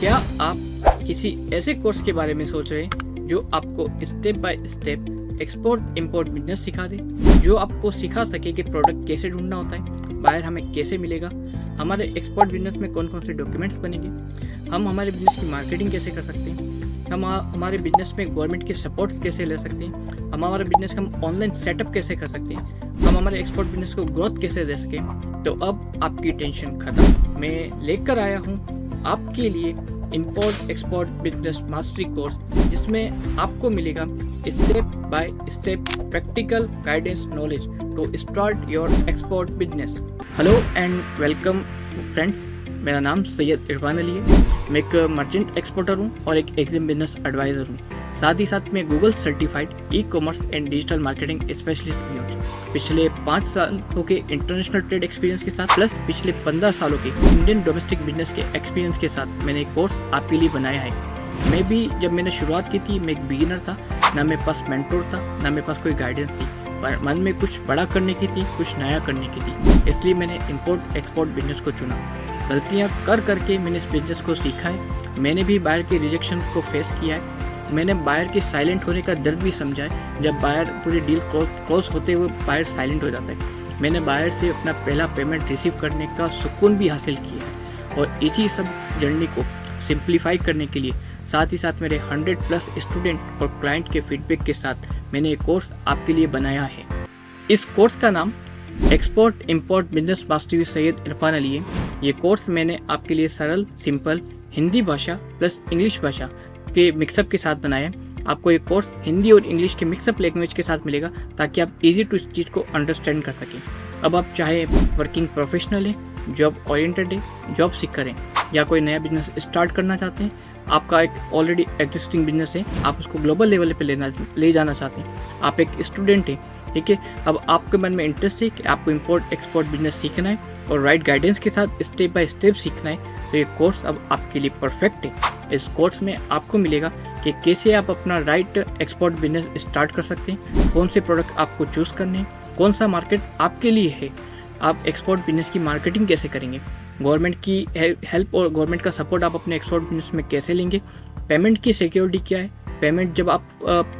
क्या आप किसी ऐसे कोर्स के बारे में सोच रहे हैं जो आपको step by step export import business सिखा दे, जो आपको सिखा सके कि प्रोडक्ट कैसे ढूंढना होता है, बायर हमें कैसे मिलेगा, हमारे एक्सपोर्ट बिजनेस में कौन कौन से डॉक्यूमेंट्स बनेंगे, हम हमारे बिजनेस की मार्केटिंग कैसे कर सकते हैं, हम हमारे बिजनेस में गवर्नमेंट के सपोर्ट्स कैसे ले सकते हैं, हम हमारे बिजनेस का हम ऑनलाइन सेटअप कैसे कर सकते हैं, हम हमारे एक्सपोर्ट बिजनेस को ग्रोथ कैसे दे सकें। तो अब आपकी टेंशन खत्म। मैं लेकर आया हूँ आपके लिए import export business mastery course, जिसमें आपको मिलेगा step by step practical guidance knowledge to start your export business. Hello and welcome friends, मेरा नाम सैयद इरफान अली है। मैं एक मर्चेंट एक्सपोर्टर हूँ और एक एग्जिम बिजनेस एडवाइज़र हूँ। साथ ही साथ मैं Google certified e commerce and digital marketing specialist भी हूँ। पिछले 5 सालों के इंटरनेशनल ट्रेड एक्सपीरियंस के साथ प्लस पिछले 15 सालों के इंडियन डोमेस्टिक बिजनेस के एक्सपीरियंस के साथ मैंने एक कोर्स आपके लिए बनाया है। मैं भी जब मैंने शुरुआत की थी, मैं एक बिगिनर था, ना मेरे पास मेंटोर था, ना मेरे पास कोई गाइडेंस थी, पर मन में कुछ बड़ा करने की थी, कुछ नया करने की थी, इसलिए मैंने इंपोर्ट एक्सपोर्ट बिजनेस को चुना। गलतियाँ कर करके मैंने इस बिजनेस को सीखा है। मैंने भी बायर के रिजेक्शन को फेस किया है। मैंने बायर के साइलेंट होने का दर्द भी समझा है। जब बायर पूरी डील क्लोज होते हुए बायर साइलेंट हो जाता है। मैंने बायर से अपना पहला पेमेंट रिसीव करने का सुकून भी हासिल किया है। और इसी सब जर्नी को सिंप्लीफाई करने के लिए साथ ही साथ मेरे 100+ स्टूडेंट और क्लाइंट के फीडबैक के साथ मैंने एक कोर्स आपके लिए बनाया है। इस कोर्स का नाम export import business mastery with Syed Irfan Ali है। ये कोर्स मैंने आपके लिए सरल, सिंपल हिंदी भाषा प्लस इंग्लिश भाषा के मिक्सअप के साथ बनाया है। आपको ये कोर्स हिंदी और इंग्लिश के मिक्सअप लैंग्वेज के साथ मिलेगा, ताकि आप इजी टू इस चीज़ को अंडरस्टैंड कर सकें। अब आप चाहे वर्किंग प्रोफेशनल हैं, जॉब ओरिएंटेड है, जॉब सीकर हैं, या कोई नया बिजनेस स्टार्ट करना चाहते हैं, आपका एक ऑलरेडी एग्जिस्टिंग बिजनेस है, आप उसको ग्लोबल लेवल पे ले जाना चाहते हैं, आप एक स्टूडेंट हैं, ठीक है, अब आपके मन में इंटरेस्ट है कि आपको इंपोर्ट एक्सपोर्ट बिजनेस सीखना है और राइट गाइडेंस के साथ स्टेप बाय स्टेप सीखना है, तो ये कोर्स अब आपके लिए परफेक्ट है। इस कोर्स में आपको मिलेगा कि कैसे आप अपना राइट एक्सपोर्ट बिजनेस स्टार्ट कर सकते हैं, कौन से प्रोडक्ट आपको चूज़ करने हैं, कौन सा मार्केट आपके लिए है, आप एक्सपोर्ट बिजनेस की मार्केटिंग कैसे करेंगे, गवर्नमेंट की हेल्प और गवर्नमेंट का सपोर्ट आप अपने एक्सपोर्ट बिजनेस में कैसे लेंगे, पेमेंट की सिक्योरिटी क्या है, पेमेंट जब आप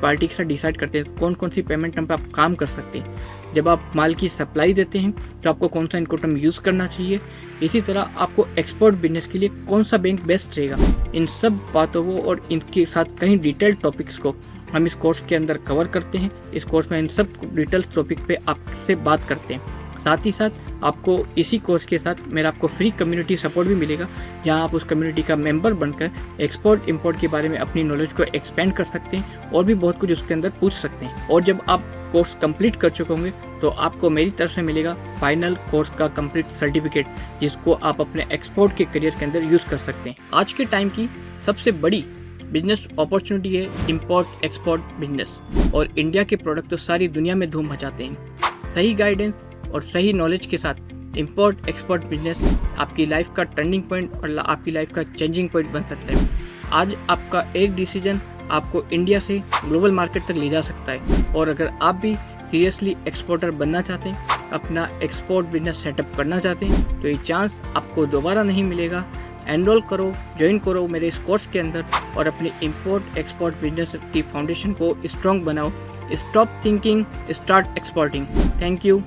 पार्टी के साथ डिसाइड करते हैं कौन कौन सी पेमेंट टर्म पे आप काम कर सकते हैं, जब आप माल की सप्लाई देते हैं तो आपको कौन सा इनकोटर्म यूज़ करना चाहिए, इसी तरह आपको एक्सपोर्ट बिजनेस के लिए कौन सा बैंक बेस्ट रहेगा। इन सब बातों को और इनके साथ कई डिटेल्ड टॉपिक्स को हम इस कोर्स के अंदर कवर करते हैं। इस कोर्स में इन सब डिटेल्स टॉपिक पे आपसे बात करते हैं। साथ ही साथ आपको इसी कोर्स के साथ मेरा आपको फ्री कम्युनिटी सपोर्ट भी मिलेगा, जहां आप उस कम्युनिटी का मेंबर बनकर एक्सपोर्ट इंपोर्ट के बारे में अपनी नॉलेज को एक्सपेंड कर सकते हैं और भी बहुत कुछ उसके अंदर पूछ सकते हैं। और जब आप कोर्स कंप्लीट कर चुके होंगे तो आपको मेरी तरफ से मिलेगा फाइनल कोर्स का कंप्लीट सर्टिफिकेट, जिसको आप अपने एक्सपोर्ट के करियर के अंदर यूज़ कर सकते हैं। आज के टाइम की सबसे बड़ी बिजनेस अपॉर्चुनिटी है इंपोर्ट एक्सपोर्ट बिजनेस, और इंडिया के प्रोडक्ट तो सारी दुनिया में धूम मचाते हैं। सही गाइडेंस और सही नॉलेज के साथ इंपोर्ट एक्सपोर्ट बिजनेस आपकी लाइफ का टर्निंग पॉइंट और आपकी लाइफ का चेंजिंग पॉइंट बन सकता है। आज आपका एक डिसीजन आपको इंडिया से ग्लोबल मार्केट तक ले जा सकता है। और अगर आप भी सीरियसली एक्सपोर्टर बनना चाहते हैं, अपना एक्सपोर्ट बिजनेस सेटअप करना चाहते हैं, तो ये चांस आपको दोबारा नहीं मिलेगा। एनरोल करो, ज्वाइन करो मेरे इस कोर्स के अंदर और अपने इंपोर्ट एक्सपोर्ट बिजनेस की फाउंडेशन को स्ट्रॉन्ग बनाओ। Stop thinking, start exporting. Thank you.